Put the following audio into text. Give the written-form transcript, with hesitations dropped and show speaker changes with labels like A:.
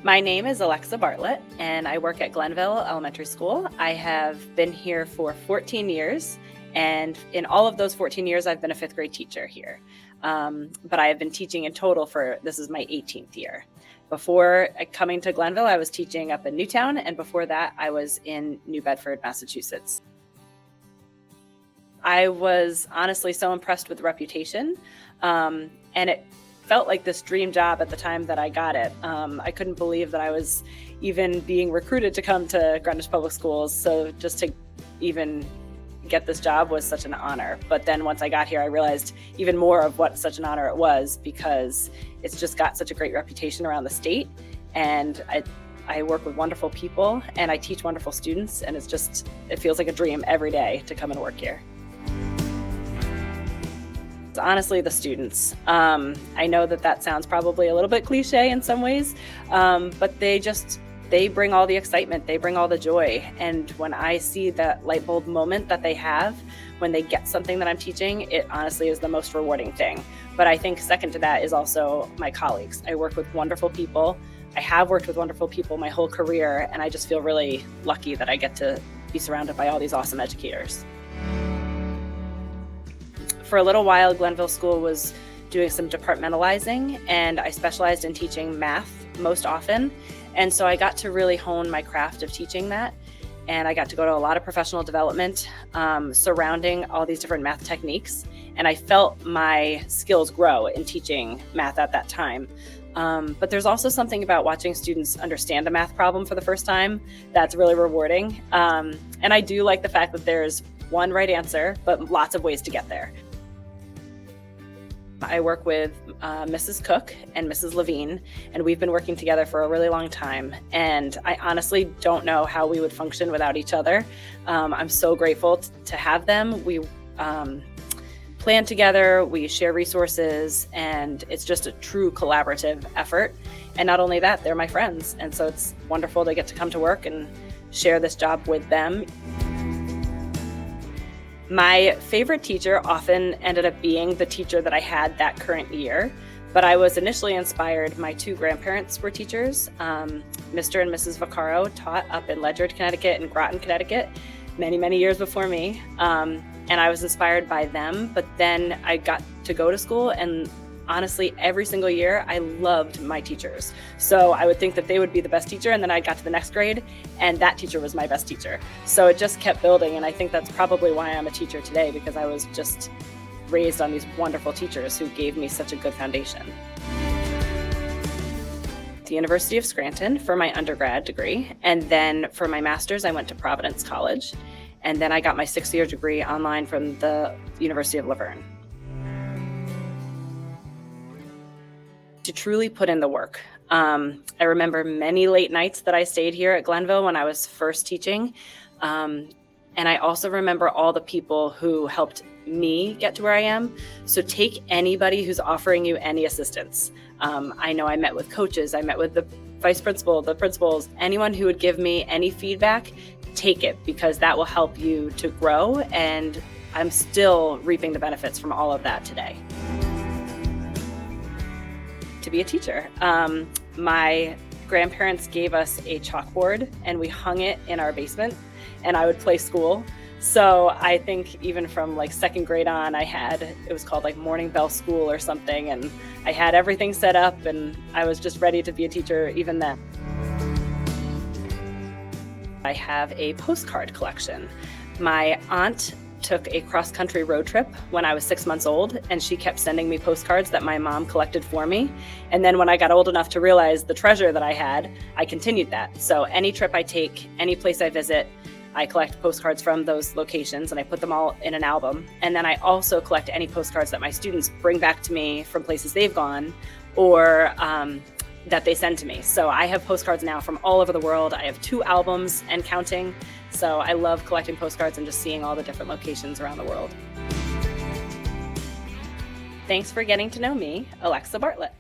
A: My name is Alexa Bartlett, and I work at Glenville Elementary School. I have been here for 14 years, and in all of those 14 years, I've been a fifth grade teacher here. But I have been teaching in total this is my 18th year. Before coming to Glenville, I was teaching up in Newtown, and before that, I was in New Bedford, Massachusetts. I was honestly so impressed with the reputation, and it felt like this dream job at the time that I got it. I couldn't believe that I was even being recruited to come to Greenwich Public Schools. So just to even get this job was such an honor. But then once I got here, I realized even more of what such an honor it was, because it's just got such a great reputation around the state. And I work with wonderful people and I teach wonderful students. And it feels like a dream every day to come and work here. Honestly, the students. I know that sounds probably a little bit cliche in some ways, but they bring all the excitement, they bring all the joy. And when I see that light bulb moment that they have when they get something that I'm teaching, it honestly is the most rewarding thing. But I think second to that is also my colleagues. I work with wonderful people. I have worked with wonderful people my whole career, and I just feel really lucky that I get to be surrounded by all these awesome educators. For a little while, Glenville School was doing some departmentalizing, and I specialized in teaching math most often. And so I got to really hone my craft of teaching that. And I got to go to a lot of professional development surrounding all these different math techniques. And I felt my skills grow in teaching math at that time. But there's also something about watching students understand a math problem for the first time that's really rewarding. And I do like the fact that there's one right answer, but lots of ways to get there. I work with Mrs. Cook and Mrs. Levine, and we've been working together for a really long time. And I honestly don't know how we would function without each other. I'm so grateful to have them. We plan together, we share resources, and it's just a true collaborative effort. And not only that, they're my friends. And so it's wonderful to get to come to work and share this job with them. My favorite teacher often ended up being the teacher that I had that current year, but I was initially inspired. My two grandparents were teachers. Mr. and Mrs. Vaccaro taught up in Ledyard, Connecticut and Groton, Connecticut, many, many years before me. And I was inspired by them, but then I got to go to school, and honestly, every single year, I loved my teachers. So I would think that they would be the best teacher, and then I got to the next grade, and that teacher was my best teacher. So it just kept building, and I think that's probably why I'm a teacher today, because I was just raised on these wonderful teachers who gave me such a good foundation. The University of Scranton for my undergrad degree, and then for my master's, I went to Providence College, and then I got my 6-year degree online from the University of Laverne. To truly put in the work. I remember many late nights that I stayed here at Glenville when I was first teaching. And I also remember all the people who helped me get to where I am. So take anybody who's offering you any assistance. I know I met with coaches, I met with the vice principal, the principals, anyone who would give me any feedback, take it, because that will help you to grow. And I'm still reaping the benefits from all of that today. To be a teacher. My grandparents gave us a chalkboard and we hung it in our basement, and I would play school. So I think even from like second grade on, it was called like Morning Bell School or something, and I had everything set up and I was just ready to be a teacher even then. I have a postcard collection. My aunt took a cross-country road trip when I was 6 months old, and she kept sending me postcards that my mom collected for me. And then when I got old enough to realize the treasure that I had, I continued that. So any trip I take, any place I visit, I collect postcards from those locations and I put them all in an album. And then I also collect any postcards that my students bring back to me from places they've gone or that they send to me. So I have postcards now from all over the world. I have 2 albums and counting. So I love collecting postcards and just seeing all the different locations around the world. Thanks for getting to know me, Alexa Bartlett.